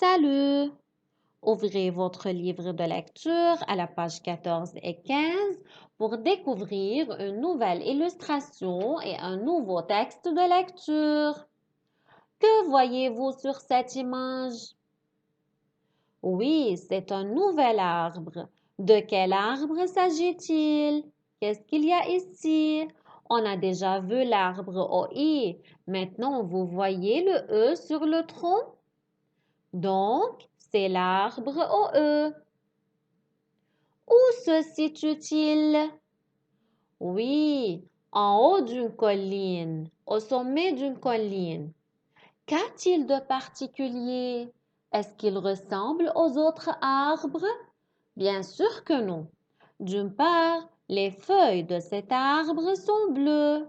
Salut! Ouvrez votre livre de lecture à la page 14 et 15 pour découvrir une nouvelle illustration et un nouveau texte de lecture. Que voyez-vous sur cette image? Oui, c'est un nouvel arbre. De quel arbre s'agit-il? Qu'est-ce qu'il y a ici? On a déjà vu l'arbre au I. Maintenant, vous voyez le E sur le tronc? Donc, c'est l'arbre au E. Où se situe-t-il? Oui, en haut d'une colline, au sommet d'une colline. Qu'a-t-il de particulier? Est-ce qu'il ressemble aux autres arbres? Bien sûr que non. D'une part, les feuilles de cet arbre sont bleues.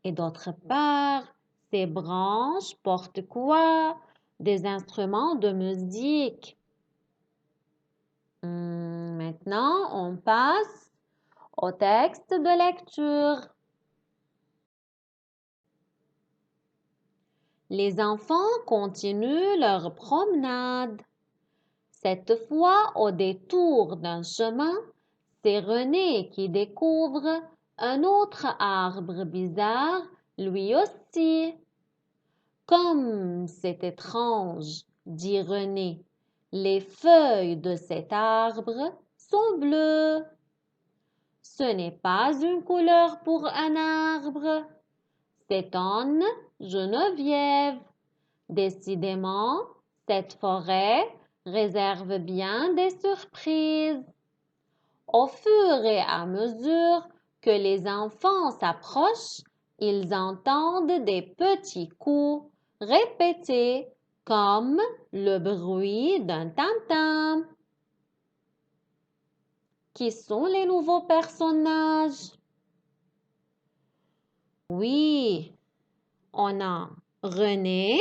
Et d'autre part, ses branches portent quoi? Des instruments de musique. Maintenant, on passe au texte de lecture. Les enfants continuent leur promenade. Cette fois, au détour d'un chemin, c'est René qui découvre un autre arbre bizarre, lui aussi. Comme c'est étrange, dit René, les feuilles de cet arbre sont bleues. Ce n'est pas une couleur pour un arbre, s'étonne Geneviève. Décidément, cette forêt réserve bien des surprises. Au fur et à mesure que les enfants s'approchent, ils entendent des petits coups répétés comme le bruit d'un tam-tam. Qui sont les nouveaux personnages? Oui, on a René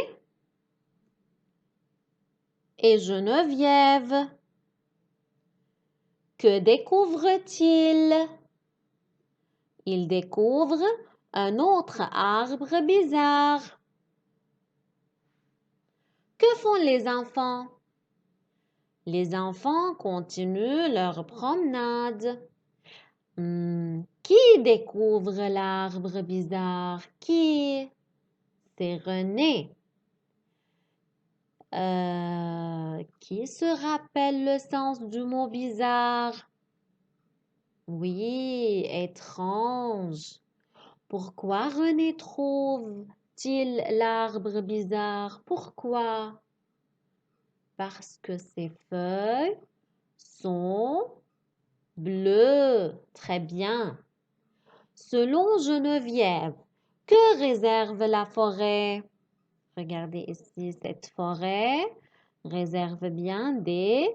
et Geneviève. Que découvrent-ils? Ils découvrent un autre arbre bizarre. Que font les enfants? Les enfants continuent leur promenade. Qui découvre l'arbre bizarre? Qui? C'est René. Qui se rappelle le sens du mot bizarre? Oui, étrange. Pourquoi René trouve-t-il l'arbre bizarre? Pourquoi? Parce que ses feuilles sont bleues. Très bien. Selon Geneviève, que réserve la forêt? Regardez ici, cette forêt réserve bien des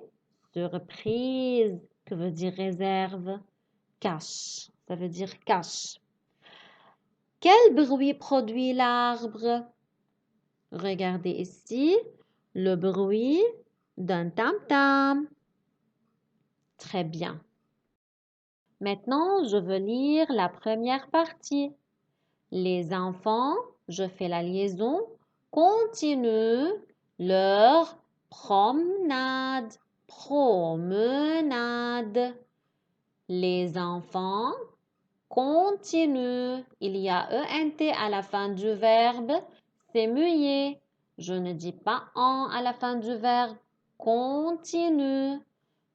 surprises. Que veut dire réserve? Cache. Ça veut dire cache. Quel bruit produit l'arbre? Regardez ici, le bruit d'un tam-tam. Très bien. Maintenant, je veux lire la première partie. Les enfants, je fais la liaison, continuent leur promenade. Promenade. Les enfants continuent. Il y a ENT à la fin du verbe, c'est muet. Je ne dis pas en à la fin du verbe. Continue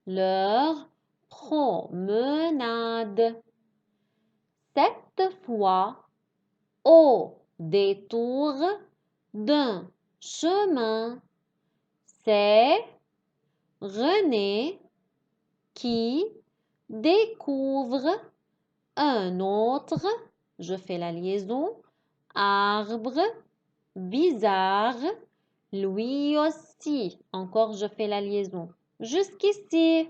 leur promenade. Cette fois, au détour d'un chemin, c'est René qui découvre un autre, je fais la liaison, arbre bizarre, lui aussi. Encore, je fais la liaison. Jusqu'ici,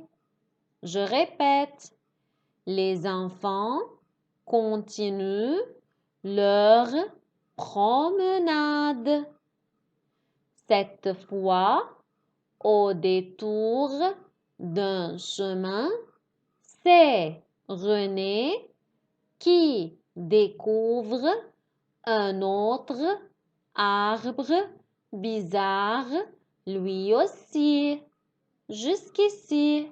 je répète, les enfants continuent leur promenade. Cette fois, au détour d'un chemin, c'est René qui découvre un autre arbre bizarre, lui aussi, jusqu'ici.